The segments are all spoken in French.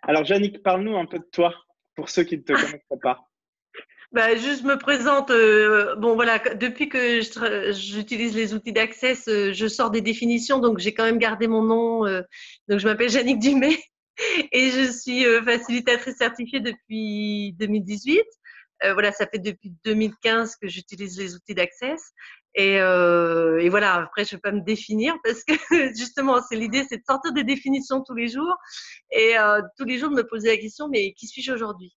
Alors, Yannick, parle-nous un peu de toi, pour ceux qui ne te connaîtraient pas. Bah, juste me présente. Bon, voilà, depuis que j'utilise les outils d'Access, je sors des définitions, donc j'ai quand même gardé mon nom. Donc, je m'appelle Jannick Dumay et je suis facilitatrice certifiée depuis 2018. Voilà, ça fait depuis 2015 que j'utilise les outils d'Access. Et voilà, après, je ne vais pas me définir parce que justement, c'est l'idée, c'est de sortir des définitions tous les jours et tous les jours de me poser la question, mais qui suis-je aujourd'hui?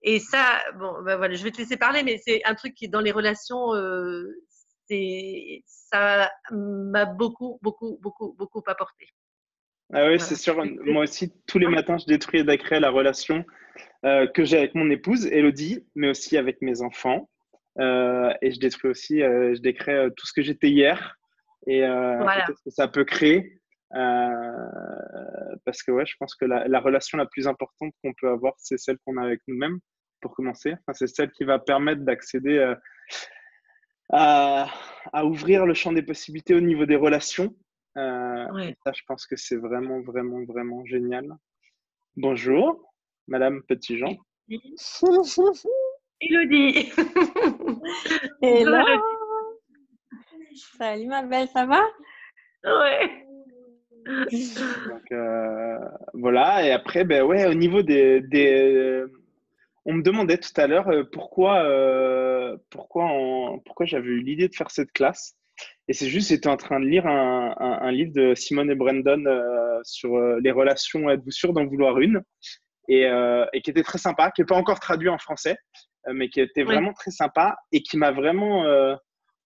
Et ça, bon, ben voilà, je vais te laisser parler, mais c'est un truc qui, dans les relations, ça m'a beaucoup, beaucoup, beaucoup, beaucoup apporté. Ah oui, c'est Voilà. sûr. Moi aussi, tous les matins, je détruis et décrée la relation que j'ai avec mon épouse, Elodie, mais aussi avec mes enfants. Et je détruis aussi, je décrée tout ce que j'étais hier et Voilà. qu'est-ce que ça peut créer. Euh, Parce que ouais, je pense que la relation la plus importante qu'on peut avoir, c'est celle qu'on a avec nous-mêmes, pour commencer. Enfin, c'est celle qui va permettre d'accéder à, à ouvrir le champ des possibilités au niveau des relations. Et Ouais. ça, je pense que c'est vraiment, vraiment, vraiment génial. Bonjour, Madame Petitjean. Elodie. Bonjour Hello, Elodie. salut ma belle, ça va? Ouais. Donc voilà, et après, ben ouais, au niveau on me demandait tout à l'heure pourquoi j'avais eu l'idée de faire cette classe. Et c'est juste, j'étais en train de lire un livre de Simone et Brandon sur les relations, êtes-vous sûr d'en vouloir une? Et qui était très sympa, qui n'est pas encore traduit en français, mais qui était Ouais. vraiment très sympa et qui m'a vraiment.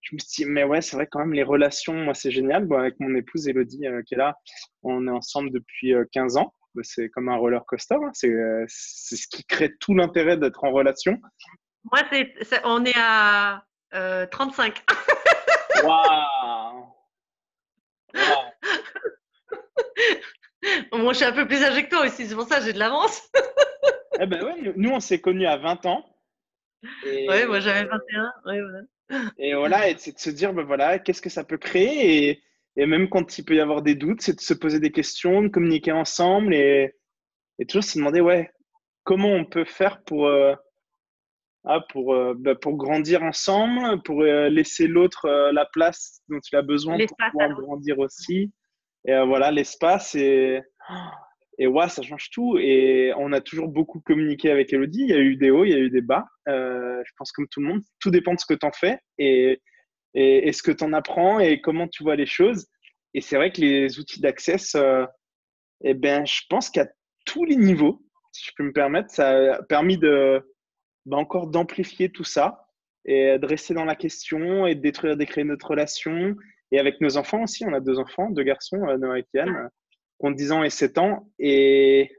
Je me suis dit, mais ouais, c'est vrai quand même, les relations, moi, c'est génial. Bon, avec mon épouse Elodie, qui est là, on est ensemble depuis 15 ans. Bah, c'est comme un roller coaster, hein. C'est ce qui crée tout l'intérêt d'être en relation. Moi, on est à 35. Waouh! Waouh! Moi, je suis un peu plus âgée que toi aussi, c'est pour ça que j'ai de l'avance. Eh ben ouais, nous, on s'est connus à 20 ans. Ouais, moi Et, j'avais 21. Ouais, voilà. et voilà, et c'est de se dire, ben voilà, qu'est-ce que ça peut créer? Et même quand il peut y avoir des doutes, c'est de se poser des questions, de communiquer ensemble et toujours se demander, ouais, comment on peut faire pour grandir ensemble, pour laisser l'autre la place dont il a besoin pour L'espace à pouvoir l'autre. grandir aussi. Et voilà, l'espace et ouais, ça change tout. Et on a toujours beaucoup communiqué avec Elodie. Il y a eu des hauts, il y a eu des bas. Je pense comme tout le monde, tout dépend de ce que tu en fais et ce que tu en apprends et comment tu vois les choses. Et c'est vrai que les outils d'access, eh ben, je pense qu'à tous les niveaux, si je peux me permettre, ça a permis encore d'amplifier tout ça et de rester dans la question et de détruire, d'écrire notre relation. Et avec nos enfants aussi, on a deux enfants, deux garçons, Noah et Kian, qui ont 10 ans et 7 ans. Et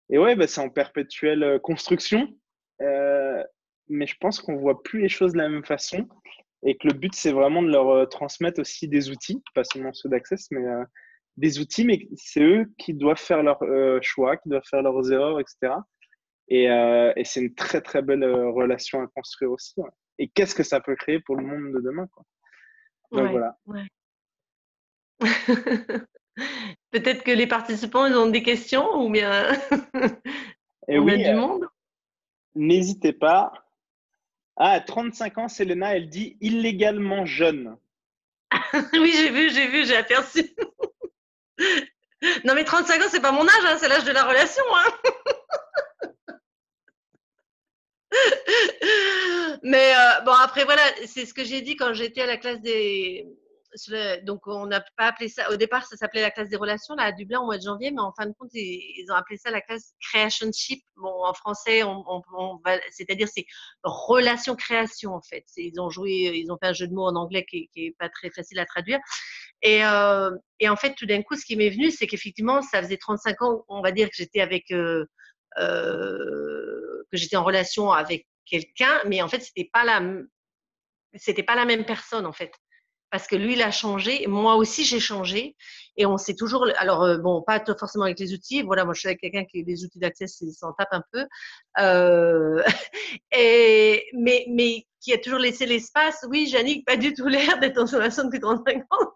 ouais, bah, c'est en perpétuelle construction. Euh, mais je pense qu'on voit plus les choses de la même façon et que le but, c'est vraiment de leur transmettre aussi des outils, pas seulement ceux d'Access, mais des outils, mais c'est eux qui doivent faire leurs choix, qui doivent faire leurs erreurs, etc. Et c'est une très, très belle relation à construire aussi. Ouais. Et qu'est-ce que ça peut créer pour le monde de demain, quoi. Donc Ouais, voilà. ouais. Peut-être que les participants, ils ont des questions ou bien Et on a oui, du monde. n'hésitez pas. Ah, 35 ans, Selena, elle dit illégalement jeune. Oui, j'ai aperçu. Non, mais 35 ans, c'est pas mon âge, hein, c'est l'âge de la relation. Hein. Mais bon, après, voilà, c'est ce que j'ai dit quand j'étais à la classe des. Donc, on n'a pas appelé ça. Au départ, ça s'appelait la classe des relations, là, à Dublin, au mois de janvier, mais en fin de compte, ils ont appelé ça la classe Creationship. Bon, en français, c'est-à-dire c'est relation-création, en fait. Ils ont joué, ils ont fait un jeu de mots en anglais qui est pas très facile à traduire. Et en fait, tout d'un coup, ce qui m'est venu, c'est qu'effectivement, ça faisait 35 ans, on va dire que j'étais avec. Que j'étais en relation avec quelqu'un, mais en fait, c'était pas la même personne, en fait. Parce que lui, il a changé, moi aussi, j'ai changé. Et on s'est toujours. Alors, bon, pas forcément avec les outils. Voilà, moi, je suis avec quelqu'un qui a des outils d'accès, il s'en tape un peu. Euh, mais qui a toujours laissé l'espace. Oui, Jannick, pas du tout l'air d'être en relation depuis 35 ans.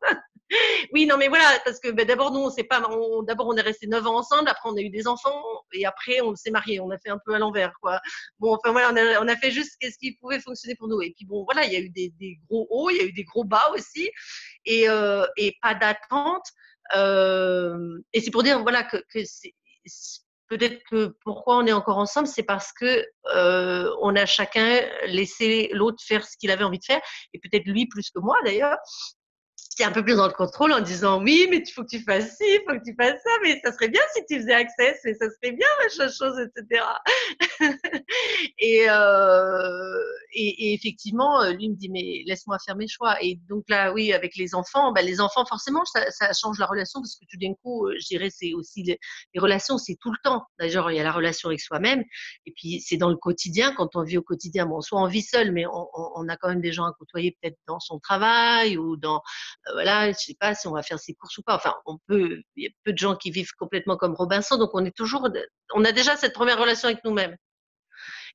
Oui, non, mais voilà, parce que ben, d'abord, nous, on sait pas. D'abord, on est resté 9 ans ensemble. Après, on a eu des enfants. et après on s'est mariés, on a fait un peu à l'envers, quoi. Bon, enfin voilà, on a fait juste ce qui pouvait fonctionner pour nous. Et puis bon, voilà, il y a eu des gros hauts, il y a eu des gros bas aussi, et pas d'attente. Et c'est pour dire voilà que c'est peut-être que pourquoi on est encore ensemble, c'est parce que on a chacun laissé l'autre faire ce qu'il avait envie de faire, et peut-être lui plus que moi d'ailleurs. J'étais un peu plus dans le contrôle en disant oui, mais il faut que tu fasses ci, il faut que tu fasses ça, mais ça serait bien si tu faisais Access, mais ça serait bien, machin chose, etc. Et effectivement, lui me dit mais laisse-moi faire mes choix. Et donc là, oui, avec les enfants forcément, ça change la relation parce que tout d'un coup, je dirais, c'est aussi les relations, c'est tout le temps. D'ailleurs, il y a la relation avec soi-même, et puis c'est dans le quotidien, quand on vit au quotidien. Bon, soit on vit seul, mais on a quand même des gens à côtoyer peut-être dans son travail ou dans voilà, je sais pas si on va faire ses courses ou pas. Enfin, il y a peu de gens qui vivent complètement comme Robinson, donc on a déjà cette première relation avec nous-mêmes.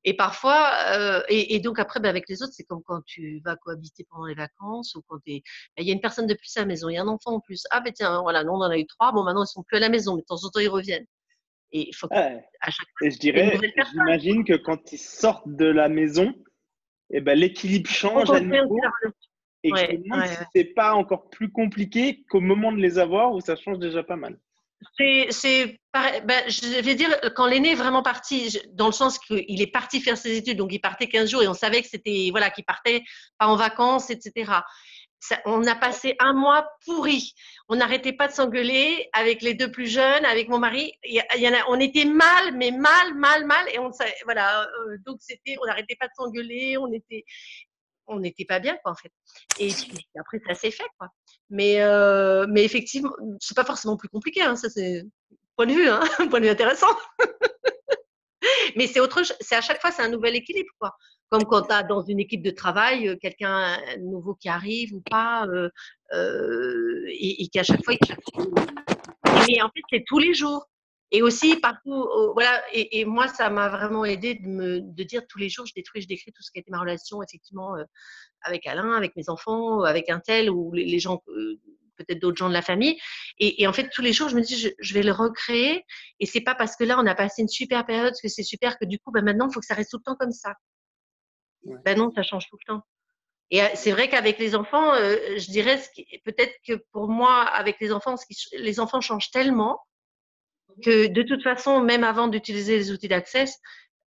Et parfois, et donc après, avec les autres, c'est comme quand tu vas cohabiter pendant les vacances ou quand il y a une personne de plus à la maison, il y a un enfant en plus. Ah, ben tiens, voilà, nous on en a eu 3. Bon, maintenant ils sont plus à la maison, mais de temps en temps ils reviennent. Et il faut qu'à Ouais. chaque fois, Et je c'est une dirais, nouvelle personne. j'imagine que quand ils sortent de la maison, eh ben, l'équilibre On change à construit aussi la nouveau. relation. Et que je me Ouais, demande ouais, si ouais. c'est pas encore plus compliqué qu'au moment de les avoir où ça change déjà pas mal. C'est pareil, je vais dire, quand l'aîné est vraiment parti, dans le sens qu'il est parti faire ses études, donc il partait 15 jours et on savait que c'était, voilà, qu'il partait pas en vacances, etc. On a passé un mois pourri. On n'arrêtait pas de s'engueuler avec les deux plus jeunes, avec mon mari. On était mal, mais mal, et voilà. Donc on n'arrêtait pas de s'engueuler, on n'était pas bien, quoi, en fait. Et puis après, ça s'est fait, quoi. Mais effectivement, c'est pas forcément plus compliqué, hein, ça c'est point de vue, hein, point de vue intéressant. Mais c'est à chaque fois, c'est un nouvel équilibre, quoi. Comme quand tu as dans une équipe de travail quelqu'un nouveau qui arrive ou pas, et qu'à chaque fois, mais en fait, c'est tous les jours. Et aussi, partout, voilà, et moi, ça m'a vraiment aidé de dire tous les jours, je décris tout ce qui a été ma relation, effectivement, avec Alain, avec mes enfants, avec un tel, ou les gens, peut-être d'autres gens de la famille. Et en fait, tous les jours, je me dis, je vais le recréer. Et c'est pas parce que là, on a passé une super période, que c'est super, que du coup, maintenant, il faut que ça reste tout le temps comme ça. Ouais. Ben non, ça change tout le temps. Et c'est vrai qu'avec les enfants, je dirais, peut-être que pour moi, avec les enfants, les enfants changent tellement que de toute façon, même avant d'utiliser les outils d'Access,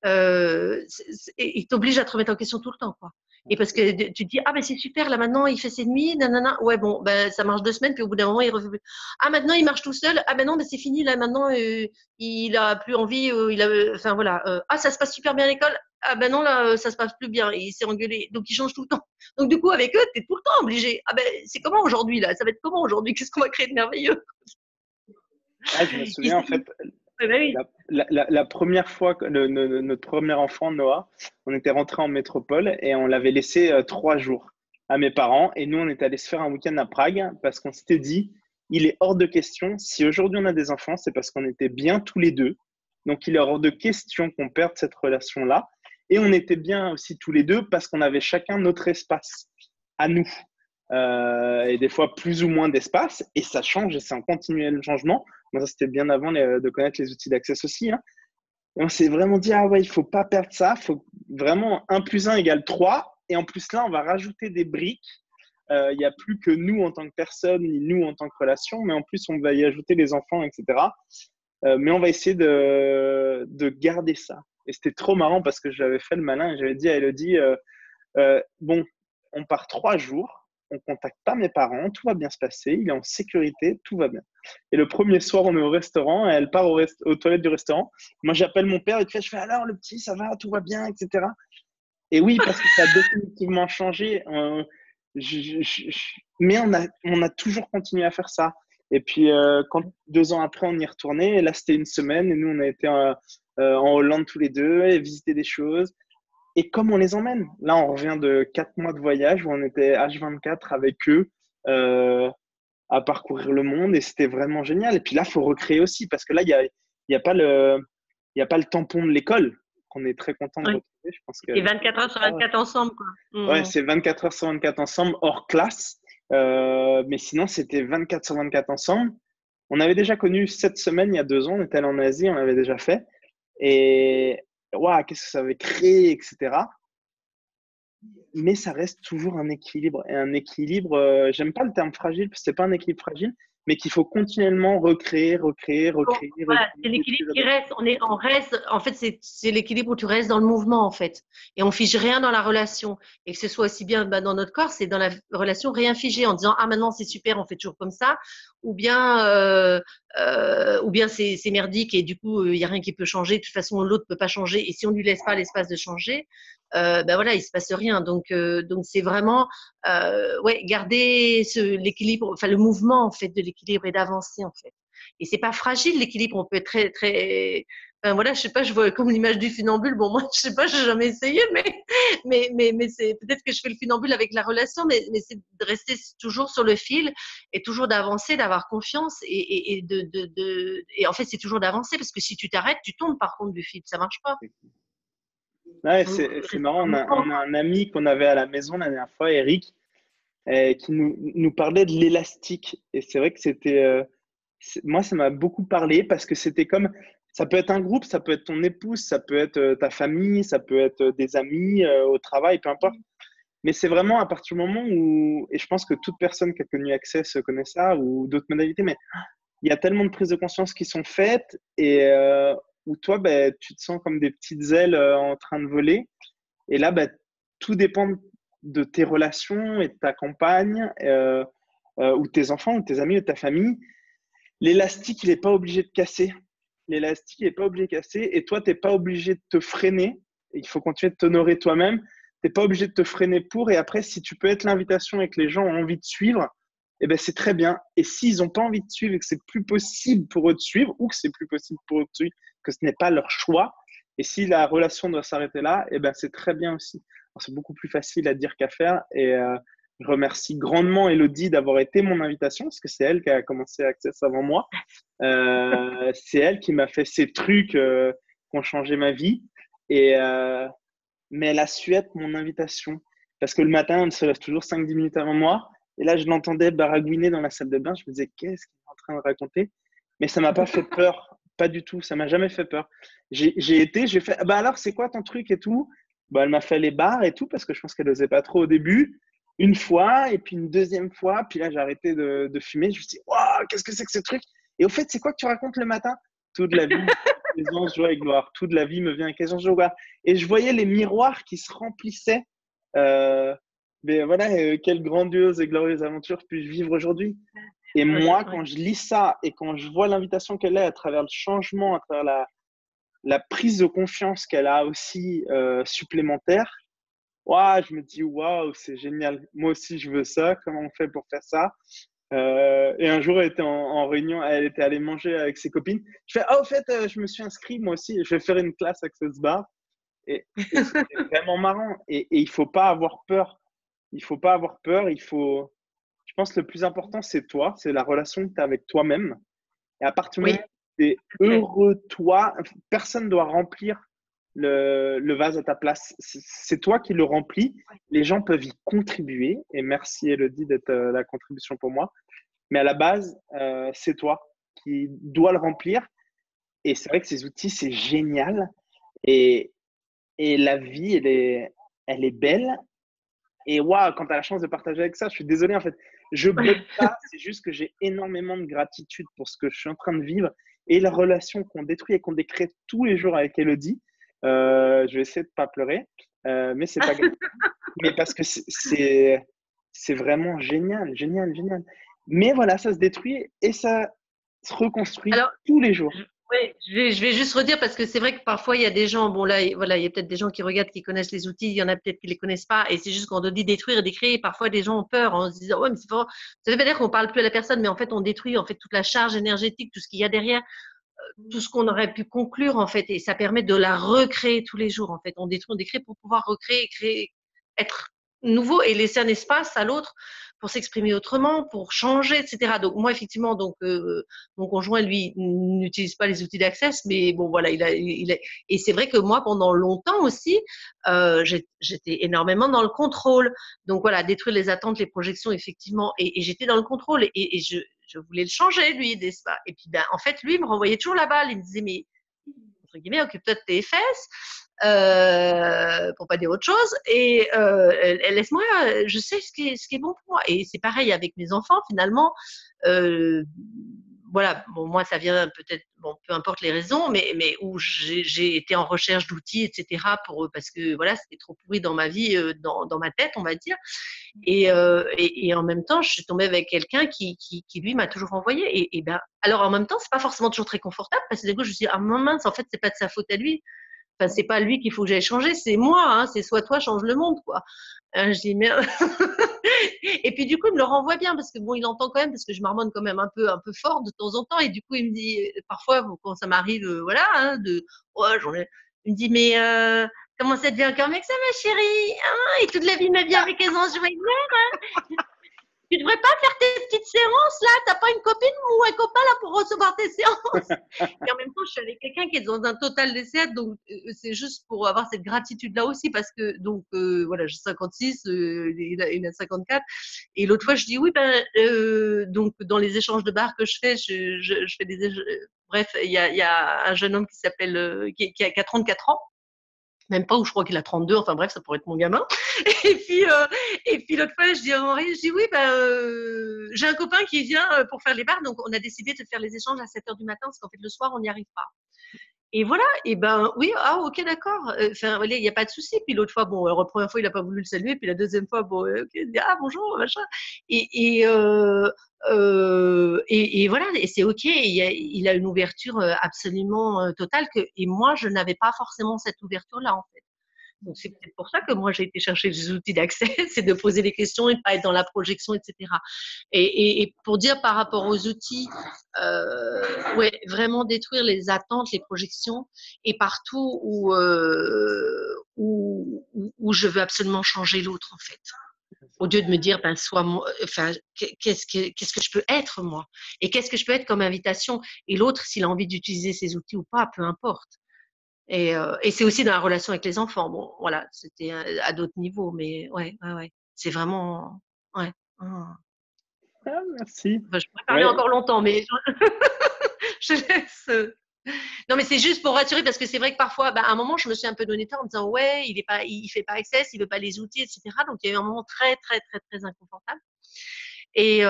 ils t'obligent à te remettre en question tout le temps, quoi. Et parce que tu te dis, ah ben c'est super, là maintenant il fait ses nuits, nanana. Ouais, bon, ben ça marche 2 semaines, puis au bout d'un moment il revient. Ah maintenant il marche tout seul, ah ben non, ben c'est fini, là maintenant il a plus envie, enfin voilà. Ah ça se passe super bien à l'école, ah ben non, là ça se passe plus bien, et il s'est engueulé. Donc il change tout le temps. Donc du coup, avec eux, tu es tout le temps obligé. Ah ben c'est comment aujourd'hui, là? Ça va être comment aujourd'hui? Qu'est-ce qu'on va créer de merveilleux? Ah, je me souviens, en fait, Ouais, ben oui. la première fois, notre premier enfant, Noah, on était rentré en métropole et on l'avait laissé 3 jours à mes parents. Et nous, on est allé se faire un week-end à Prague parce qu'on s'était dit, il est hors de question, si aujourd'hui on a des enfants, c'est parce qu'on était bien tous les deux. Donc, il est hors de question qu'on perde cette relation-là. Et on était bien aussi tous les deux parce qu'on avait chacun notre espace à nous. Et des fois plus ou moins d'espace. Et ça change et c'est un continuel changement. Moi, ça, c'était bien avant de connaître les outils d'Access aussi. Hein. Et on s'est vraiment dit, ah ouais, il ne faut pas perdre ça. Il faut vraiment 1 + 1 = 3. Et en plus, là, on va rajouter des briques. Il n'y a plus que nous en tant que personne, ni nous en tant que relation, mais en plus, on va y ajouter les enfants, etc. Mais on va essayer de garder ça. Et c'était trop marrant parce que j'avais fait le malin et j'avais dit à Elodie, bon, on part 3 jours, on ne contacte pas mes parents, tout va bien se passer, il est en sécurité, tout va bien. Et le premier soir, on est au restaurant, et elle part aux toilettes du restaurant. Moi, j'appelle mon père, je fais alors le petit, ça va, tout va bien, etc. Et oui, parce que ça a définitivement changé. Mais on a toujours continué à faire ça. Et puis, quand 2 ans après, on y retournait, et là, c'était 1 semaine, et nous, on a été en Hollande tous les deux, et visiter des choses. Et comme on les emmène, là, on revient de 4 mois de voyage où on était H24 avec eux à parcourir le monde et c'était vraiment génial. Et puis là, il faut recréer aussi parce que là, il y a pas le tampon de l'école qu'on est très content de Oui. retrouver. Je pense que, Et 24 heures sur 24 ensemble, quoi. ouais, c'est 24 heures sur 24 ensemble, hors classe. Mais sinon, c'était 24 sur 24 ensemble. On avait déjà connu cette semaine, il y a 2 ans, on était allé en Asie, on l'avait déjà fait. et waouh, qu'est-ce que ça avait créé, etc. Mais ça reste toujours un équilibre. Et un équilibre, j'aime pas le terme fragile, parce que c'est pas un équilibre fragile, mais qu'il faut continuellement recréer, recréer, Bon, recréer, voilà, recréer, c'est l'équilibre détruire, qui reste. On reste. En fait, c'est l'équilibre où tu restes dans le mouvement, en fait. Et on fige rien dans la relation. Et que ce soit aussi bien dans notre corps, c'est dans la relation rien figé en disant ah maintenant c'est super, on fait toujours comme ça, ou bien c'est merdique et du coup il y a rien qui peut changer. De toute façon l'autre peut pas changer. Et si on lui laisse pas l'espace de changer, ben voilà, il se passe rien. Donc c'est vraiment ouais garder l'équilibre, enfin le mouvement en fait de l'équilibre et d'avancer en fait. Et c'est pas fragile l'équilibre, on peut être très très enfin, voilà, je sais pas, je vois comme l'image du funambule. Bon moi je sais pas, j'ai jamais essayé mais c'est peut-être que je fais le funambule avec la relation mais c'est de rester toujours sur le fil et toujours d'avancer, d'avoir confiance et en fait c'est toujours d'avancer parce que si tu t'arrêtes, tu tombes par contre du fil, ça marche pas. Ouais, Faut c'est rester marrant. dans le On mouvement. a un ami qu'on avait à la maison la dernière fois, Eric, qui nous parlait de l'élastique. Et c'est vrai que moi, ça m'a beaucoup parlé parce que c'était comme, ça peut être un groupe, ça peut être ton épouse, ça peut être ta famille, ça peut être des amis au travail, peu importe. Mais c'est vraiment à partir du moment où, et je pense que toute personne qui a connu Access connaît ça ou d'autres modalités, mais il y a tellement de prises de conscience qui sont faites et où toi, ben, tu te sens comme des petites ailes en train de voler. Et là, ben, tout dépend de tes relations et de ta compagne, ou tes enfants, ou tes amis, ou ta famille. L'élastique, il n'est pas obligé de casser. L'élastique, il n'est pas obligé de casser. Et toi, tu n'es pas obligé de te freiner. Il faut continuer de t'honorer toi-même. Tu n'es pas obligé de te freiner pour. Et après, si tu peux être l'invitation et que les gens ont envie de suivre, eh ben, c'est très bien. Et s'ils n'ont pas envie de suivre et que c'est plus possible pour eux de suivre, ou que c'est plus possible pour eux de suivre, que ce n'est pas leur choix, et si la relation doit s'arrêter là, eh ben, c'est très bien aussi. C'est beaucoup plus facile à dire qu'à faire. Et je remercie grandement Elodie d'avoir été mon invitation, parce que c'est elle qui a commencé Access avant moi. C'est elle qui m'a fait ces trucs qui ont changé ma vie. Et, mais elle a su être mon invitation. Parce que le matin, elle se lève toujours 5-10 minutes avant moi. Et là, je l'entendais baragouiner dans la salle de bain. Je me disais, qu'est-ce qu'il est en train de raconter? Mais ça m'a pas fait peur. Pas du tout. Ça m'a jamais fait peur. J'ai fait, bah alors, c'est quoi ton truc et tout? Bah, elle m'a fait les barres et tout parce que je pense qu'elle n'osait pas trop au début. Une fois, et puis une deuxième fois. Puis là, j'ai arrêté de fumer. Je me suis dit, waouh, qu'est-ce que c'est que ce truc? Et au fait, c'est quoi que tu racontes le matin? Toute la vie, présence, joie et gloire. Toute la vie me vient avec présence, joie et gloire. Et je voyais les miroirs qui se remplissaient. Euh, mais voilà, quelle grandiose et glorieuse aventure puis-je vivre aujourd'hui. Et moi, Ouais. quand je lis ça et quand je vois l'invitation qu'elle a à travers le changement, à travers la prise de confiance qu'elle a aussi supplémentaire, waouh, je me dis waouh, c'est génial. Moi aussi, je veux ça. Comment on fait pour faire ça? Et un jour, elle était en réunion, elle était allée manger avec ses copines. Je fais, ah, au fait, je me suis inscrit, moi aussi, je vais faire une classe Access Bar. Et c'était vraiment marrant. Et il faut pas avoir peur. Il faut pas avoir peur. Je pense que le plus important, c'est toi, c'est la relation que tu as avec toi-même. Et à partir du moment Oui, où tu es fait. heureux, toi, personne ne doit remplir le vase à ta place. C'est toi qui le remplis. Les gens peuvent y contribuer. Et merci, Elodie, d'être la contribution pour moi. Mais à la base, c'est toi qui dois le remplir. Et c'est vrai que ces outils, c'est génial. Et, et la vie, elle est belle. Et waouh, quand tu as la chance de partager avec ça, je suis désolé en fait. Je bloque pas, c'est juste que j'ai énormément de gratitude pour ce que je suis en train de vivre et la relation qu'on détruit et qu'on décrète tous les jours avec Elodie. Je vais essayer de pas pleurer, mais c'est pas grave. Mais parce que c'est vraiment génial, génial, génial. Mais voilà, ça se détruit et ça se reconstruit Alors, tous les jours. oui, je vais juste redire parce que c'est vrai que parfois il y a des gens, bon là, voilà, il y a peut-être des gens qui regardent, qui connaissent les outils, il y en a peut-être qui les connaissent pas, et c'est juste quand on dit détruire et décréer, parfois des gens ont peur en se disant, ouais, mais c'est pas, ça veut pas dire qu'on parle plus à la personne, mais en fait on détruit en fait toute la charge énergétique, tout ce qu'il y a derrière, tout ce qu'on aurait pu conclure en fait, et ça permet de la recréer tous les jours en fait. On détruit, on décrée pour pouvoir recréer, créer, être nouveau et laisser un espace à l'autre pour s'exprimer autrement, pour changer, etc. Donc moi effectivement, donc mon conjoint lui n'utilise pas les outils d'Access, mais bon voilà, et c'est vrai que moi pendant longtemps aussi, j'étais énormément dans le contrôle. Donc voilà, détruire les attentes, les projections effectivement, et j'étais dans le contrôle et je voulais le changer lui, n'est-ce pas? Et puis ben en fait lui il me renvoyait toujours la balle, il me disait mais entre guillemets, occupe-toi de tes fesses, pour pas dire autre chose, et laisse-moi, je sais ce qui est bon pour moi. Et c'est pareil avec mes enfants, finalement. Euh, voilà, bon, moi, ça vient peut-être, bon, peu importe les raisons, mais où j'ai été en recherche d'outils, etc., pour eux, parce que voilà, c'était trop pourri dans ma vie, dans ma tête, on va dire. Et en même temps, je suis tombée avec quelqu'un qui lui, m'a toujours envoyé. Et ben, alors, en même temps, c'est pas forcément toujours très confortable, parce que du coup, je me suis dit, ah mince, en fait, c'est pas de sa faute à lui. Enfin, c'est pas lui qu'il faut que j'aille changer, c'est moi, hein, c'est soit toi, change le monde, quoi. Je dis, merde. Et puis, du coup, il me le renvoie bien, parce que bon, il entend quand même, parce que je marmonne quand même un peu fort de temps en temps. Et du coup, il me dit, parfois, bon, quand ça m'arrive, voilà, hein, ouais, il me dit, mais, comment ça devient encore mieux que ça, ma chérie? Hein, et toute la vie m'a bien avec les anges joyeux. Tu devrais pas faire tes petites séances là, t'as pas une copine ou un copain là pour recevoir tes séances. Et en même temps, je suis avec quelqu'un qui est dans un total décès, donc c'est juste pour avoir cette gratitude là aussi, parce que donc voilà, j'ai 56, il a 54, et l'autre fois je dis oui, ben donc dans les échanges de bars que je fais, je fais bref, il y a un jeune homme qui s'appelle qui a 34 ans. Même pas, ou je crois qu'il a 32, enfin bref, ça pourrait être mon gamin. Et puis, l'autre fois, je dis à Henri, je dis oui, j'ai un copain qui vient pour faire les bars, donc on a décidé de faire les échanges à 7 heures du matin, parce qu'en fait, le soir, on n'y arrive pas. Et voilà, et ben oui, ah ok, d'accord. Enfin, il n'y a pas de souci. Puis l'autre fois, bon, la première fois, il n'a pas voulu le saluer, puis la deuxième fois, bon, ok, il dit ah bonjour, machin. Et voilà, et c'est ok. Il a une ouverture absolument totale et moi, je n'avais pas forcément cette ouverture-là en fait. Donc c'est peut-être pour ça que moi j'ai été chercher des outils d'accès, c'est de poser des questions et de pas être dans la projection, etc. Et pour dire par rapport aux outils, ouais, vraiment détruire les attentes, les projections, et partout où je veux absolument changer l'autre en fait. Au lieu de me dire, ben, enfin, qu'est-ce que je peux être moi, et qu'est-ce que je peux être comme invitation, et l'autre, s'il a envie d'utiliser ces outils ou pas, peu importe. Et c'est aussi dans la relation avec les enfants. Bon, voilà, c'était à d'autres niveaux, mais ouais. C'est vraiment, ouais. Ah, merci. Enfin, je pourrais parler Ouais. encore longtemps, mais je laisse. Non, mais c'est juste pour rassurer, parce que c'est vrai que parfois, à un moment, je me suis un peu donné tort en me disant, ouais, il fait pas access, il veut pas les outils, etc. Donc, il y a eu un moment très, très, très, très inconfortable. Et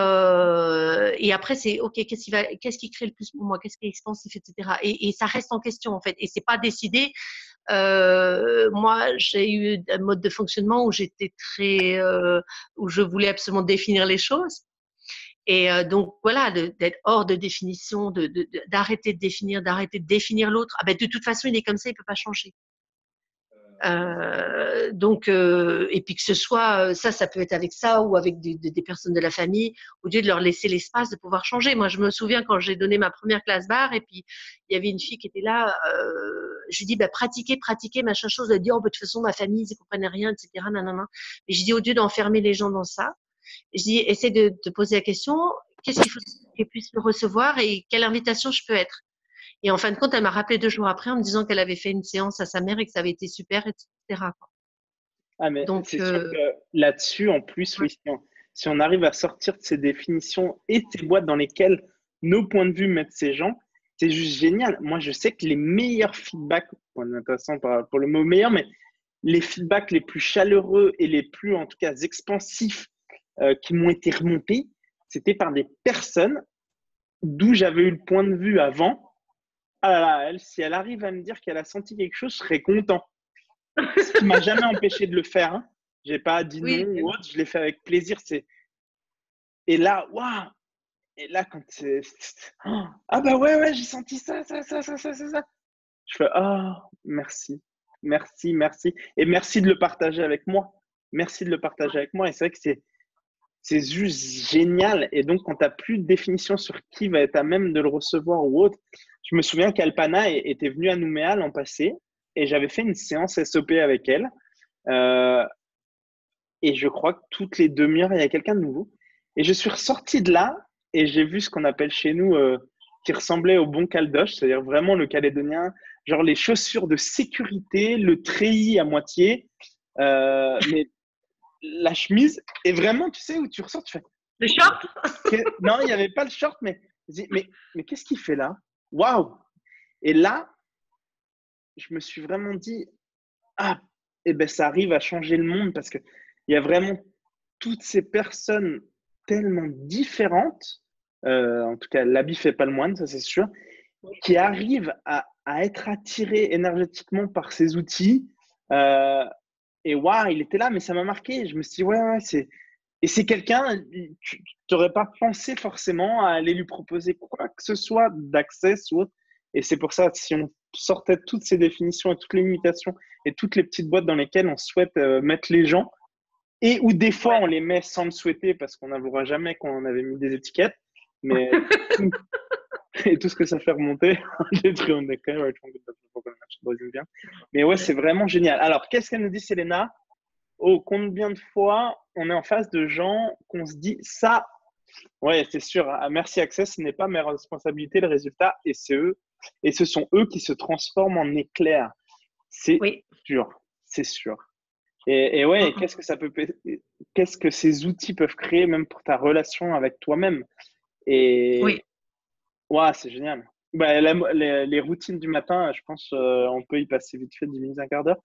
après, c'est OK, qu'est-ce qui crée le plus pour moi, qu'est-ce qui est expansif, etc. Et ça reste en question en fait, et c'est pas décidé. Moi, j'ai eu un mode de fonctionnement où j'étais très, où je voulais absolument définir les choses. Et donc voilà, d'être hors de définition, d'arrêter d'arrêter de définir l'autre. Ah ben de toute façon, il est comme ça, il peut pas changer. Donc, et puis que ce soit ça peut être avec ça ou avec des personnes de la famille, au lieu de leur laisser l'espace de pouvoir changer. Moi, je me souviens quand j'ai donné ma première classe barre, et puis il y avait une fille qui était là, je lui dis pratiquez, machin chose. Elle dit oh, de toute façon ma famille ils ne comprennent rien, etc. Nanana. Et je dis au lieu d'enfermer les gens dans ça, je dis essaie de te poser la question, qu'est-ce qu'il faut qu'elle puisse me recevoir et quelle invitation je peux être. Et en fin de compte, elle m'a rappelé 2 jours après en me disant qu'elle avait fait une séance à sa mère et que ça avait été super, etc. Ah, mais Donc, c'est sûr que là-dessus, en plus, ouais. oui, si on arrive à sortir de ces définitions et ces boîtes dans lesquelles nos points de vue mettent ces gens, c'est juste génial. Moi, je sais que les meilleurs feedbacks, bon, intéressant pour le mot meilleur, mais les feedbacks les plus chaleureux et les plus, en tout cas, expansifs qui m'ont été remontés, c'était par des personnes d'où j'avais eu le point de vue avant. Ah là là, elle, si elle arrive à me dire qu'elle a senti quelque chose, je serais content. Ce qui m'a jamais empêché de le faire. Hein. J'ai pas dit non Oui, ou autre, je l'ai fait avec plaisir. Et là, waouh! Et là, quand c'est. Ah bah ouais, j'ai senti ça. Je fais merci. Merci. Et merci de le partager avec moi. Merci de le partager avec moi. Et c'est vrai que c'est juste génial. Et donc, quand tu n'as plus de définition sur qui va être à même de le recevoir ou autre, je me souviens qu'Alpana était venue à Nouméa l'an passé et j'avais fait une séance SOP avec elle. Et je crois que toutes les demi-heures, il y a quelqu'un de nouveau. Et je suis ressorti de là et j'ai vu ce qu'on appelle chez nous qui ressemblait au bon caldoche, c'est-à-dire vraiment le calédonien, genre les chaussures de sécurité, le treillis à moitié, mais la chemise. Et vraiment, tu sais, où tu ressors, tu fais… Le short. Non, il n'y avait pas le short, mais qu'est-ce qu'il fait là? Waouh! Et là, je me suis vraiment dit, ah, et ben ça arrive à changer le monde parce qu'il y a vraiment toutes ces personnes tellement différentes, en tout cas l'habit fait pas le moine, ça c'est sûr, qui arrivent à être attirés énergétiquement par ces outils. Euh, et waouh, il était là, mais ça m'a marqué. Je me suis dit, ouais, et c'est quelqu'un, tu n'aurais pas pensé forcément à aller lui proposer quoi que ce soit d'accès ou autre. Et c'est pour ça, si on sortait toutes ces définitions et toutes les limitations et toutes les petites boîtes dans lesquelles on souhaite mettre les gens, et où des fois on les met sans le souhaiter parce qu'on n'avouera jamais qu'on avait mis des étiquettes, mais et tout ce que ça fait remonter, mais ouais, c'est vraiment génial. Alors, qu'est-ce qu'elle nous dit, Selena? Oh, combien de fois on est en face de gens qu'on se dit ça? Ouais, c'est sûr. Merci Access, ce n'est pas mes responsabilités, le résultat, et c'est eux. Et ce sont eux qui se transforment en éclairs. C'est sûr, c'est sûr. Et ouais, qu'est-ce que ces outils peuvent créer même pour ta relation avec toi-même? Et ouais, c'est génial. Bah, les routines du matin, je pense, on peut y passer vite fait 10 minutes, un quart d'heure.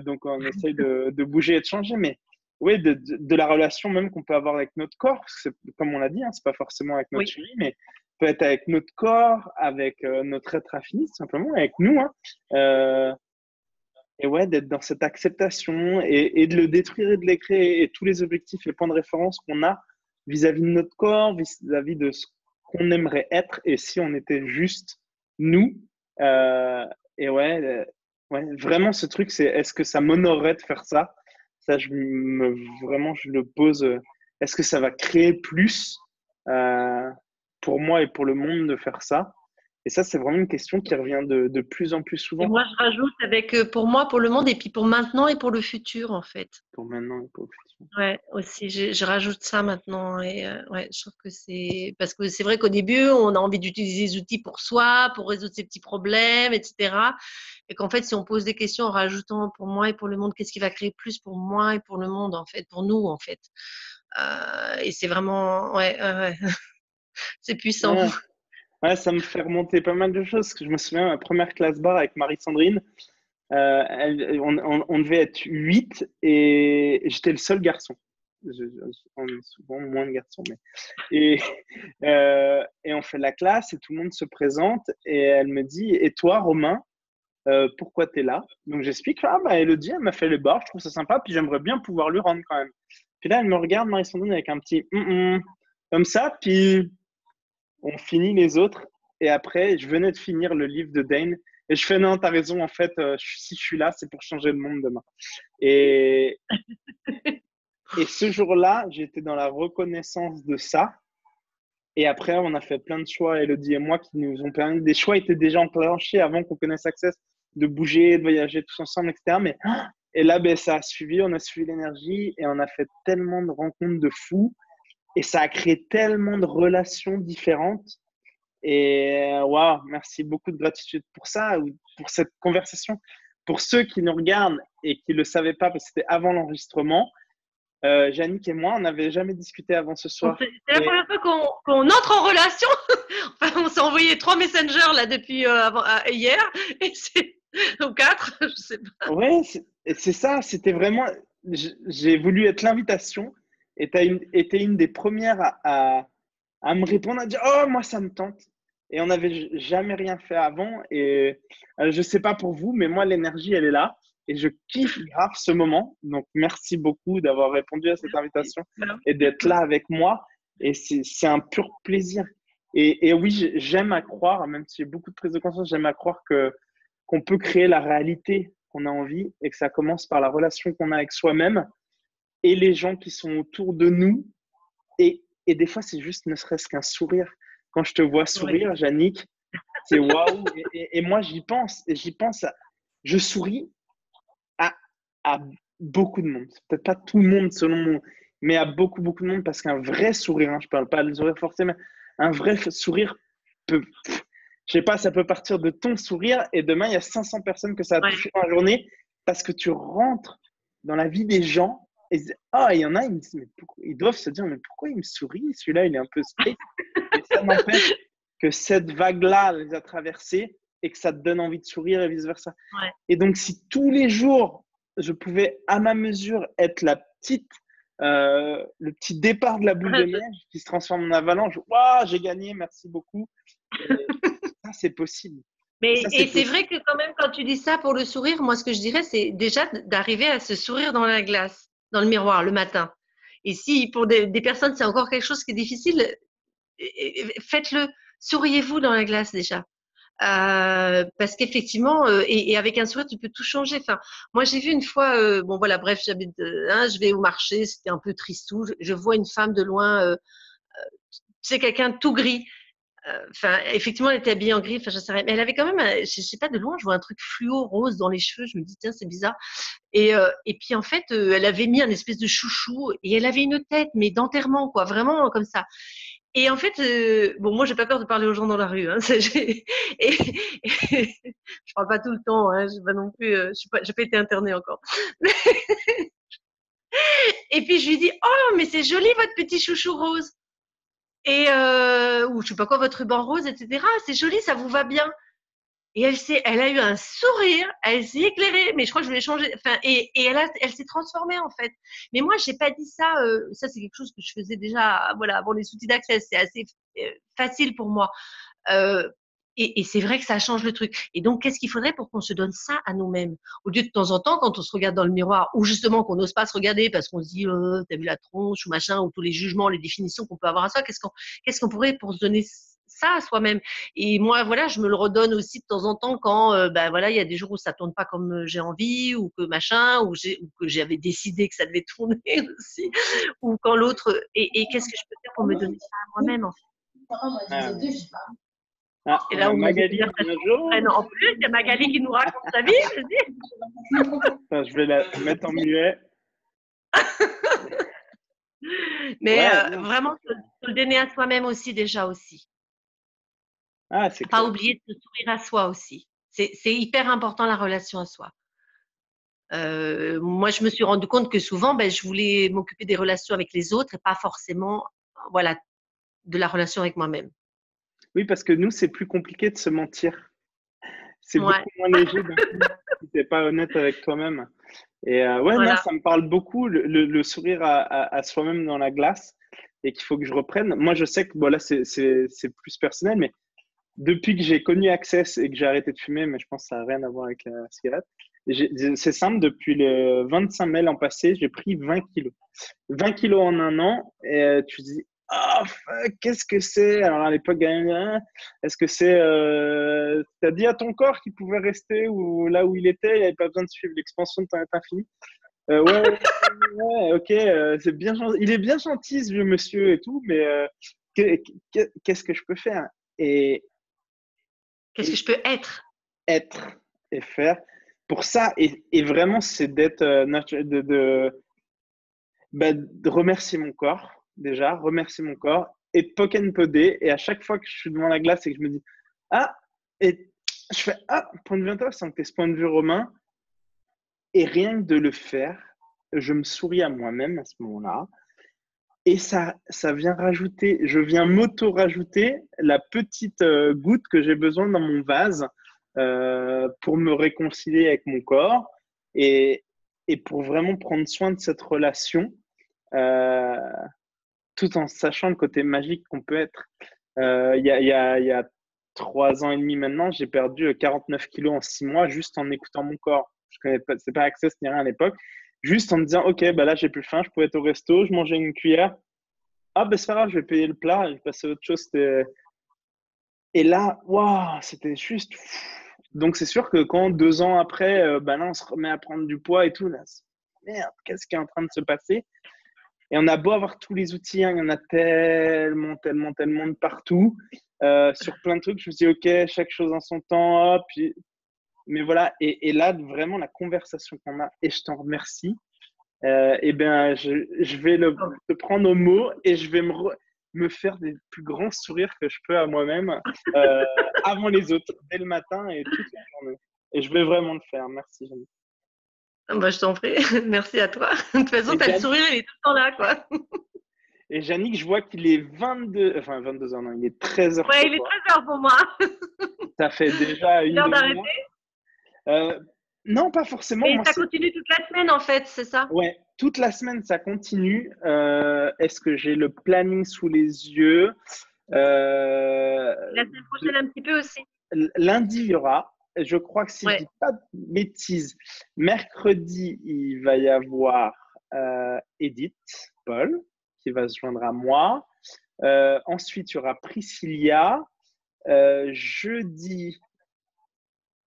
Donc, on essaye de bouger et de changer. Mais oui, de la relation même qu'on peut avoir avec notre corps. Parce que comme on l'a dit, hein, c'est pas forcément avec notre chérie, mais peut être avec notre corps, avec notre être infini, tout simplement, avec nous. Hein. Et ouais, d'être dans cette acceptation et de le détruire et de les créer. Et tous les objectifs, les points de référence qu'on a vis-à-vis de notre corps, vis-à-vis de ce qu'on aimerait être et si on était juste nous. Et ouais, vraiment, ce truc, c'est est-ce que ça m'honorerait de faire ça? Ça, vraiment, je le pose. Est-ce que ça va créer plus pour moi et pour le monde de faire ça? Et ça, c'est vraiment une question qui revient de plus en plus souvent. Et moi, je rajoute avec pour moi, pour le monde, et puis pour maintenant et pour le futur, en fait. Pour maintenant et pour le futur. Ouais, aussi, je rajoute ça maintenant. Et ouais, je trouve que c'est. Parce que c'est vrai qu'au début, on a envie d'utiliser les outils pour soi, pour résoudre ses petits problèmes, etc. Et qu'en fait, si on pose des questions en rajoutant pour moi et pour le monde, qu'est-ce qui va créer plus pour moi et pour le monde, en fait, pour nous, en fait. Et c'est vraiment. Ouais. C'est puissant. Ouais. Ouais, ça me fait remonter pas mal de choses. Parce que je me souviens, ma première classe bar avec Marie-Sandrine, on devait être 8 et j'étais le seul garçon. On est souvent moins de garçons. Et on fait la classe et tout le monde se présente et elle me dit, et toi, Romain, pourquoi tu es là? Donc j'explique, Elodie, elle m'a fait le bar, je trouve ça sympa, puis j'aimerais bien pouvoir lui rendre quand même. Puis là, elle me regarde, Marie-Sandrine, avec un petit comme ça, puis on finit les autres. Et après, je venais de finir le livre de Dane. Et je fais, non, t'as raison, en fait, si je suis là, c'est pour changer le monde demain. Et ce jour-là, j'étais dans la reconnaissance de ça. Et après, on a fait plein de choix, Elodie et moi, qui nous ont permis. Des choix étaient déjà enclenchés avant qu'on connaisse Access, de bouger, de voyager tous ensemble, etc. Et là, ça a suivi, on a suivi l'énergie et on a fait tellement de rencontres de fous. Et ça a créé tellement de relations différentes. Et waouh, merci, beaucoup de gratitude pour ça, pour cette conversation. Pour ceux qui nous regardent et qui ne le savaient pas, parce que c'était avant l'enregistrement, Yannick et moi, on n'avait jamais discuté avant ce soir. C'est la première fois qu'on entre en relation. Enfin, on s'est envoyé 3 messengers là depuis hier, et c'est ou 4, je sais pas. Ouais, c'est ça, c'était vraiment. J'ai voulu être l'invitation et tu été une des premières à me répondre, à dire oh, moi ça me tente. Et on n'avait jamais rien fait avant. Et je ne sais pas pour vous, mais moi, l'énergie, elle est là. Et je kiffe grave ce moment. Donc, merci beaucoup d'avoir répondu à cette invitation et d'être là avec moi. Et c'est un pur plaisir. Et oui, j'aime à croire, même si j'ai beaucoup de prise de conscience, j'aime à croire qu'on peut créer la réalité qu'on a envie et que ça commence par la relation qu'on a avec soi-même et les gens qui sont autour de nous. Et des fois, c'est juste ne serait-ce qu'un sourire. Quand je te vois sourire, Yannick, c'est waouh. Et moi, j'y pense. Et je souris à beaucoup de monde. Peut-être pas tout le monde selon moi, mais à beaucoup, beaucoup de monde parce qu'un vrai sourire, je ne parle pas de sourire forcément, un vrai sourire peut, je sais pas, ça peut partir de ton sourire et demain, il y a 500 personnes que ça a touché dans la journée parce que tu rentres dans la vie des gens et il y en a, ils doivent se dire, mais pourquoi il me sourit? Celui-là, il est un peu space. Et ça n'empêche que cette vague-là les a traversés et que ça te donne envie de sourire et vice-versa. Ouais. Et donc, si tous les jours, je pouvais à ma mesure être le petit départ de la boule de neige qui se transforme en avalanche, waouh, j'ai gagné, merci beaucoup. Et ça, c'est possible. Mais, et c'est vrai que quand même, quand tu dis ça pour le sourire, moi, ce que je dirais, c'est déjà d'arriver à se sourire dans la glace, dans le miroir, le matin. Et si pour des personnes, c'est encore quelque chose qui est difficile, faites-le. Souriez-vous dans la glace déjà. Parce qu'effectivement, et avec un sourire, tu peux tout changer. Enfin, moi, j'ai vu une fois, bon voilà, bref, je vais au marché, c'était un peu tristou. Je vois une femme de loin, tu sais, quelqu'un de tout gris. Enfin, effectivement, elle était habillée en gris. Enfin, je sais rien. Mais elle avait quand même, je sais pas, de loin, je vois un truc fluo rose dans les cheveux. Je me dis, tiens, c'est bizarre. Et puis, en fait, elle avait mis un espèce de chouchou et elle avait une tête, mais d'enterrement, quoi, vraiment comme ça. Et en fait, bon, moi, j'ai pas peur de parler aux gens dans la rue. Hein, je parle pas tout le temps. Hein, je pas non plus. J'ai pas été internée encore. Et puis je lui dis, oh, mais c'est joli votre petit chouchou rose. Et ou je sais pas quoi, votre ruban rose, etc. C'est joli, ça vous va bien. Et elle a eu un sourire, elle s'est éclairée, mais je crois que je lui ai changé. Enfin, et elle s'est transformée en fait. Mais moi, j'ai pas dit ça. Ça, c'est quelque chose que je faisais déjà, voilà, avant les outils d'accès. C'est assez facile pour moi. Euh, et c'est vrai que ça change le truc. Et donc, qu'est-ce qu'il faudrait pour qu'on se donne ça à nous-mêmes? Au lieu de temps en temps, quand on se regarde dans le miroir, ou justement qu'on n'ose pas se regarder parce qu'on se dit, t'as vu la tronche ou machin, ou tous les jugements, les définitions qu'on peut avoir à soi, qu'est-ce qu'on pourrait pour se donner ça à soi-même? Et moi, voilà, je me le redonne aussi de temps en temps quand, ben voilà, il y a des jours où ça tourne pas comme j'ai envie, ou que machin, ou que j'avais décidé que ça devait tourner aussi, ou quand l'autre. Et qu'est-ce que je peux faire pour me donner ça à moi-même, en fait? Ah, Et là, on m'a dit Magali, bonjour. en plus, il y a Magali qui nous raconte sa vie. Attends, je vais la mettre en muet. Mais Ouais, vraiment, se le donner à soi-même aussi, déjà aussi. ah, c'est Pas clair. oublier de se sourire à soi aussi. C'est hyper important, la relation à soi. Moi, je me suis rendu compte que souvent, ben, je voulais m'occuper des relations avec les autres et pas forcément, voilà, de la relation avec moi-même. Oui, parce que nous, c'est plus compliqué de se mentir. C'est Ouais, beaucoup moins léger d'un coup si t'es pas honnête avec toi-même. Et ouais, non, voilà. ça me parle beaucoup, le sourire à soi-même dans la glace et qu'il faut que je reprenne. Moi, je sais que bon, là, c'est plus personnel, mais depuis que j'ai connu Access et que j'ai arrêté de fumer, mais je pense que ça n'a rien à voir avec la cigarette, c'est simple, depuis le 25 mai l'an passé, j'ai pris 20 kilos. 20 kilos en un an, et tu te dis, ah, fuck, qu'est-ce que c'est? Alors à l'époque, est-ce que c'est. T'as dit à ton corps qu'il pouvait rester là où il était, il n'avait pas besoin de suivre l'expansion de Planète Infinie? Ouais, ok, c'est bien gentil. Il est bien gentil, ce vieux monsieur et tout, mais qu'est-ce que je peux faire? Et, Qu'est-ce que et je peux être? être et faire. Pour ça, et vraiment, c'est d'être de remercier mon corps, déjà, remercier mon corps, et de poke and podder. Et à chaque fois que je suis devant la glace et que je me dis, ah, et je fais, ah, point de vue intéressant, que ce point de vue romain, et rien que de le faire, je me souris à moi-même à ce moment-là. Et ça vient rajouter, je viens m'auto-rajouter la petite goutte que j'ai besoin dans mon vase pour me réconcilier avec mon corps et, et pour vraiment prendre soin de cette relation, euh, tout en sachant le côté magique qu'on peut être. Il y a 3 ans et demi maintenant, j'ai perdu 49 kilos en 6 mois juste en écoutant mon corps. Je connais pas, c'est pas Access ni rien à l'époque. Juste en me disant, ok, bah là j'ai plus faim, je pouvais être au resto, je mangeais une cuillère. Ah, ben c'est pas grave, je vais payer le plat, je vais passer à autre chose. Et là, waouh, c'était juste. Donc, c'est sûr que quand 2 ans après, ben là, on se remet à prendre du poids et tout, là, merde, qu'est-ce qui est en train de se passer? Et on a beau avoir tous les outils, hein, il y en a tellement, tellement, tellement de partout, sur plein de trucs. Je me suis dit, ok, chaque chose en son temps, hop, mais voilà. Et là, vraiment, la conversation qu'on a, et je t'en remercie, eh bien, je vais te prendre au mot et je vais me faire des plus grands sourires que je peux à moi-même euh, avant les autres, dès le matin et toute la journée. Et je vais vraiment le faire. Merci, Jeanne. Bah, je t'en prie. Merci à toi. De toute façon, Et, t'as le sourire, il est tout le temps là, quoi. Et Yannick, je vois qu'il est 22 heures, non, il est 13 heures Ouais, chez il est toi. 13h pour moi. Ça fait déjà C'est une l'heure demi-heure. d'arrêter. Non, pas forcément. Et Moi, ça c'est continue toute la semaine, en fait, c'est ça? ouais, toute la semaine, ça continue. Est-ce que j'ai le planning sous les yeux? Euh, Et la semaine de- prochaine, un petit peu aussi. Lundi, il y aura. Je crois que si je Ouais. dis pas de bêtises, mercredi, il va y avoir Edith, Paul, qui va se joindre à moi. Ensuite, il y aura Priscilla. Jeudi,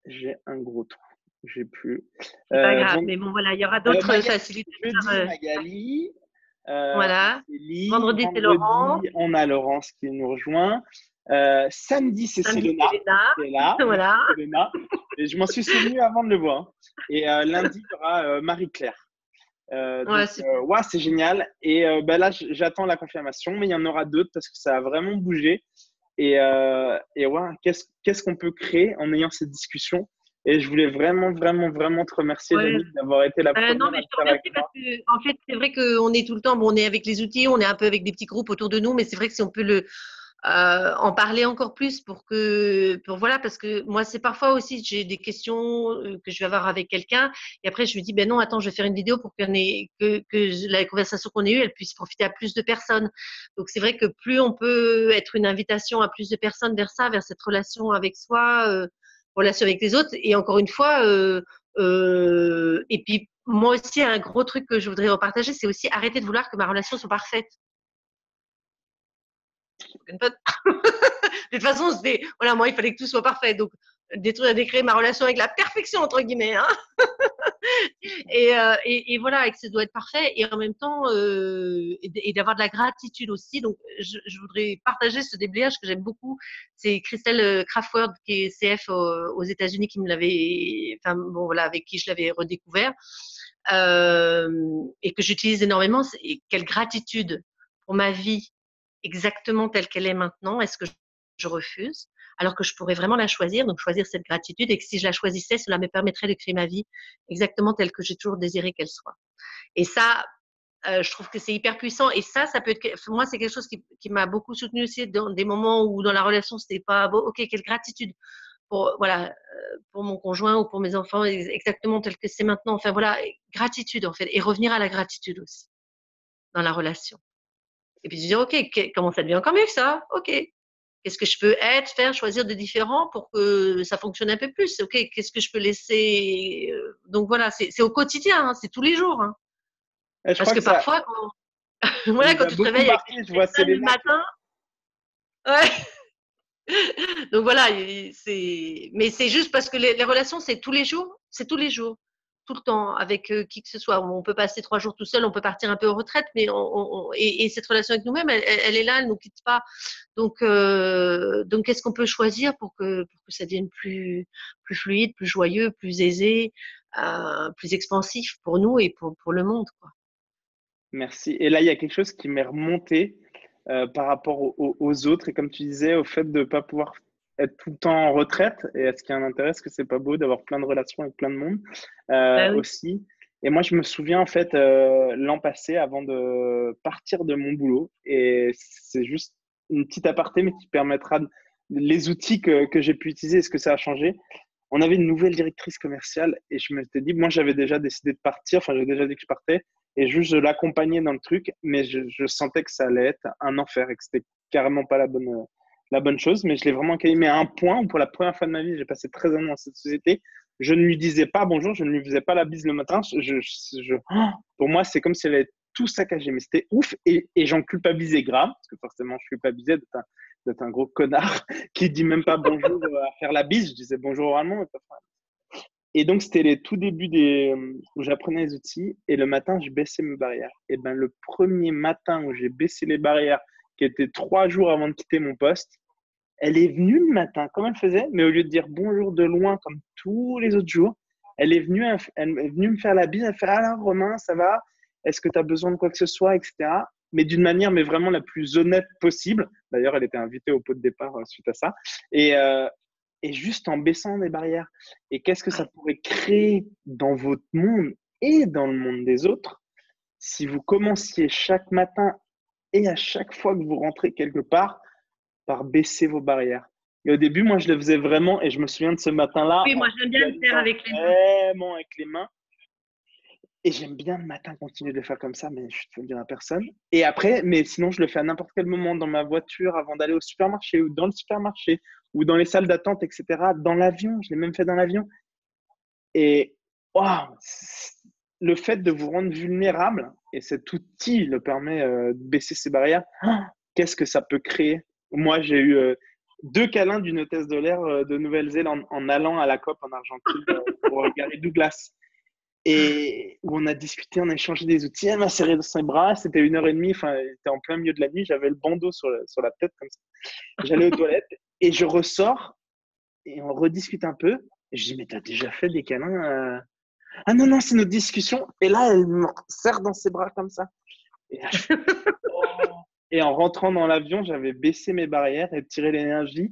j'ai un gros trou. J'ai plus. C'est pas grave. Vend- Mais bon, voilà, il y aura d'autres Magali, facilitateurs. jeudi, Magali. Voilà. Célie. Vendredi, c'est Laurent. Vendredi, on a Laurence qui nous rejoint. Samedi, c'est Samedi, Selena c'est Léna. qui est là. Merci Voilà. Selena. Et je m'en suis souvenu avant de le voir. Et lundi, il y aura Marie-Claire. Ouais, super. Ouais, c'est génial. Et ben là, j'attends la confirmation, mais il y en aura d'autres parce que ça a vraiment bougé. Et ouais, qu'est-ce qu'on peut créer en ayant cette discussion? Et je voulais vraiment, vraiment, vraiment te remercier, Ouais. Janine, d'avoir été la Non, première mais à je le te faire avec remercie parce moi. que, en fait, c'est vrai qu'on est tout le temps, bon, on est avec les outils, on est un peu avec des petits groupes autour de nous, mais c'est vrai que si on peut en parler encore plus voilà, parce que moi, c'est parfois aussi, j'ai des questions que je vais avoir avec quelqu'un, et après, je me dis, ben non, attends, je vais faire une vidéo pour que la conversation qu'on ait eue, elle puisse profiter à plus de personnes. Donc, c'est vrai que plus on peut être une invitation à plus de personnes vers ça, vers cette relation avec soi, relation avec les autres, et encore une fois, et puis, moi aussi, un gros truc que je voudrais repartager, c'est aussi arrêter de vouloir que ma relation soit parfaite. De toute façon, voilà, moi, il fallait que tout soit parfait. Donc, décrire ma relation avec la perfection, entre guillemets. Hein. Et voilà, et que ça doit être parfait. Et en même temps, et d'avoir de la gratitude aussi. Donc, je voudrais partager ce déblayage que j'aime beaucoup. C'est Christelle Crawford, qui est CF aux États-Unis, qui me l'avait, enfin, bon, voilà, avec qui je l'avais redécouvert. Et que j'utilise énormément. Quelle gratitude pour ma vie exactement telle qu'elle est maintenant, est-ce que je refuse alors que je pourrais vraiment la choisir, donc choisir cette gratitude, et que si je la choisissais, cela me permettrait de créer ma vie exactement telle que j'ai toujours désiré qu'elle soit. Et ça, je trouve que c'est hyper puissant. Et ça peut être, moi, c'est quelque chose qui m'a beaucoup soutenu aussi dans des moments où dans la relation, c'était pas bon. Ok, quelle gratitude pour voilà, pour mon conjoint ou pour mes enfants, exactement tel que c'est maintenant. Enfin voilà, gratitude en fait, et revenir à la gratitude aussi dans la relation. Et puis se dire, ok, comment ça devient encore mieux que ça? Ok, qu'est-ce que je peux être, faire, choisir de différent pour que ça fonctionne un peu plus? Ok, qu'est-ce que je peux laisser? Donc voilà, c'est au quotidien, hein, c'est tous les jours. Hein. Et je Parce crois que que ça parfois, ça voilà, nous quand a tu te beaucoup réveilles avec marqué. Je les vois frissons le Selena qui matin, ouais. Donc voilà, mais c'est juste parce que les relations, c'est tous les jours, tout le temps, avec qui que ce soit. On peut passer 3 jours tout seul, on peut partir un peu en retraite, mais et cette relation avec nous-mêmes, elle est là, elle nous quitte pas. Donc qu'est-ce qu'on peut choisir pour que ça devienne plus fluide, plus joyeux, plus aisé, plus expansif pour nous et pour le monde, quoi. merci. Et là, il y a quelque chose qui m'est remonté par rapport aux autres. Et comme tu disais, au fait de ne pas pouvoir être tout le temps en retraite. Et est-ce qu'il y a un intérêt? Est-ce que c'est pas beau d'avoir plein de relations avec plein de monde Ben oui. aussi? Et moi, je me souviens, en fait, l'an passé, avant de partir de mon boulot, et c'est juste une petite aparté, mais qui permettra les outils que j'ai pu utiliser, est-ce que ça a changé? On avait une nouvelle directrice commerciale et je me suis dit, moi, j'avais déjà décidé de partir, enfin, j'avais déjà dit que je partais et juste je l'accompagnais dans le truc, mais je sentais que ça allait être un enfer et que c'était carrément pas la bonne chose. Mais je l'ai vraiment accueilli. À un point où, pour la première fois de ma vie, j'ai passé 13 ans dans cette société, je ne lui disais pas bonjour, je ne lui faisais pas la bise le matin. Pour moi, c'est comme si elle avait tout saccagé, mais c'était ouf et j'en culpabilisais grave, parce que forcément, je culpabilisais d'être un gros connard qui dit même pas bonjour à faire la bise. Je disais bonjour oralement. Et donc, c'était les tout débuts où j'apprenais les outils. Et le matin, je baissais mes barrières. Et ben, le premier matin où j'ai baissé les barrières, qui était 3 jours avant de quitter mon poste, elle est venue le matin, comme elle faisait, mais au lieu de dire bonjour de loin, comme tous les autres jours, elle est venue me faire la bise. Elle fait alors, Romain, ça va? Est-ce que tu as besoin de quoi que ce soit, etc. Mais d'une manière, mais vraiment la plus honnête possible. D'ailleurs, elle était invitée au pot de départ suite à ça. Et juste en baissant les barrières. Et qu'est-ce que ça pourrait créer dans votre monde et dans le monde des autres si vous commenciez chaque matin et à chaque fois que vous rentrez quelque part, par baisser vos barrières. Et au début, moi, je le faisais vraiment, et je me souviens de ce matin-là, Oui, en moi, j'aime bien le faire visualisant avec les mains. vraiment avec les mains. Et j'aime bien le matin continuer de le faire comme ça, mais je ne te le dire à personne. Et après, mais sinon, je le fais à n'importe quel moment, dans ma voiture, avant d'aller au supermarché, ou dans le supermarché, ou dans les salles d'attente, etc. Dans l'avion, je l'ai même fait dans l'avion. Et waouh, le fait de vous rendre vulnérable, et cet outil le permet de baisser ses barrières, qu'est-ce que ça peut créer? Moi, j'ai eu 2 câlins d'une hôtesse de l'air de Nouvelle-Zélande en allant à la COP en Argentine pour Gary Douglas. Et où on a discuté, on a échangé des outils. Elle m'a serré dans ses bras, c'était 1h30, enfin, c'était en plein milieu de la nuit, j'avais le bandeau sur la tête comme ça. J'allais aux toilettes et je ressors et on rediscute un peu. Et je dis, mais t'as déjà fait des câlins Ah non, non, c'est notre discussion. Et là, elle me serre dans ses bras comme ça. Et, là, oh. Et en rentrant dans l'avion, j'avais baissé mes barrières et tiré l'énergie.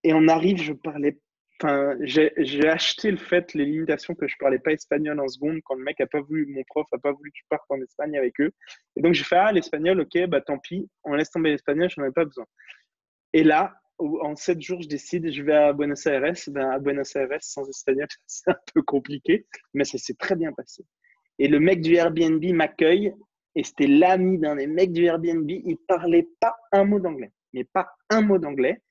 Et on arrive, je parlais. Enfin, j'ai acheté le fait, les limitations que je parlais pas espagnol en seconde quand le mec a pas voulu, mon prof a pas voulu que je parte en Espagne avec eux. Et donc, j'ai fait, ah, l'espagnol, ok, bah tant pis, on laisse tomber l'espagnol, j'en ai pas besoin. Et là, en 7 jours, je décide, je vais à Buenos Aires. Ben, à Buenos Aires, sans espagnol, c'est un peu compliqué, mais ça s'est très bien passé. Et le mec du Airbnb m'accueille, et c'était l'ami d'un des mecs du Airbnb. Il parlait pas un mot d'anglais, mais pas un mot d'anglais.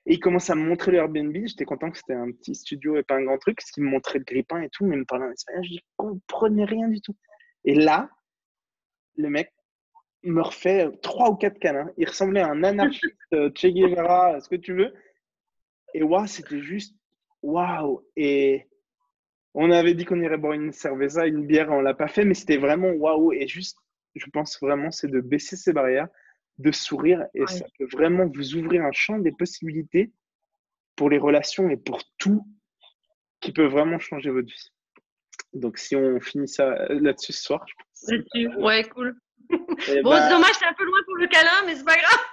Et il commence à me montrer le Airbnb. J'étais content que c'était un petit studio et pas un grand truc, parce qu'il me montrait le grippin et tout, mais il me parlait en espagnol. Je ne comprenais rien du tout. Et là, le mec me refait 3 ou 4 câlins. Il ressemblait à un anarchiste, Che Guevara, ce que tu veux. Et waouh, c'était juste waouh. Et on avait dit qu'on irait boire une cerveza, une bière, on l'a pas fait, mais c'était vraiment waouh. Et juste, je pense vraiment, c'est de baisser ses barrières, de sourire, et ça peut vraiment vous ouvrir un champ des possibilités pour les relations et pour tout qui peut vraiment changer votre vie. Donc, si on finit ça là-dessus ce soir, je pense. Là-dessus, ouais, cool. Et Bon, c'est dommage, c'est un peu loin pour le câlin, mais c'est pas grave.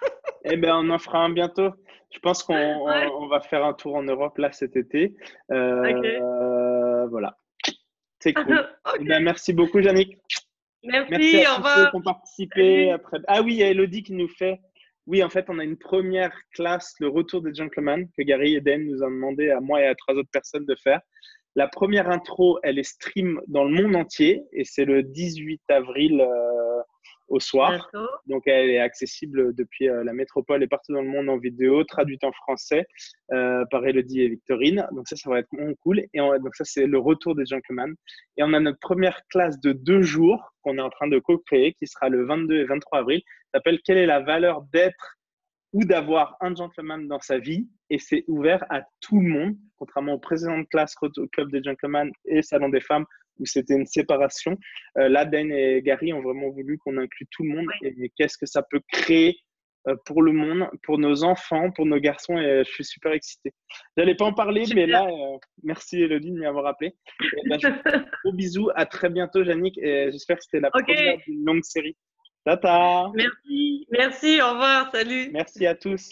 Eh ben, on en fera un bientôt. Je pense qu'on va faire un tour en Europe là cet été. Voilà. C'est cool. Ok. Eh ben, merci beaucoup, Yannick. Merci Merci, à au tous ceux revoir. qui ont participé. Salut. Après... Ah oui, il y a Elodie qui nous fait. Oui, en fait, on a une première classe, le retour des gentlemen, que Gary et Dan nous ont demandé à moi et à 3 autres personnes de faire. La première intro, elle est stream dans le monde entier et c'est le 18 avril au soir. D'accord. Donc, elle est accessible depuis la métropole et partout dans le monde en vidéo, traduite en français par Elodie et Victorine. Donc, ça va être vraiment cool. Et donc, ça, c'est le retour des gentlemen. Et on a notre première classe de 2 jours qu'on est en train de co-créer, qui sera le 22 et 23 avril. Ça s'appelle « Quelle est la valeur d'être ou d'avoir un gentleman dans sa vie ?» Et c'est ouvert à tout le monde, contrairement au précédent de classe Club des Gentlemen et Salon des Femmes, où c'était une séparation. Là, Dan et Gary ont vraiment voulu qu'on inclue tout le monde. Et qu'est-ce que ça peut créer pour le monde, pour nos enfants, pour nos garçons. Et je suis super excité. J'allais pas en parler, mais là, merci Elodie de m'y avoir appelé. Et ben, je vous fais un gros bisous. À très bientôt, Yannick. Et j'espère que c'était la première d'une longue série. Tata. Merci, merci, au revoir, salut. Merci à tous.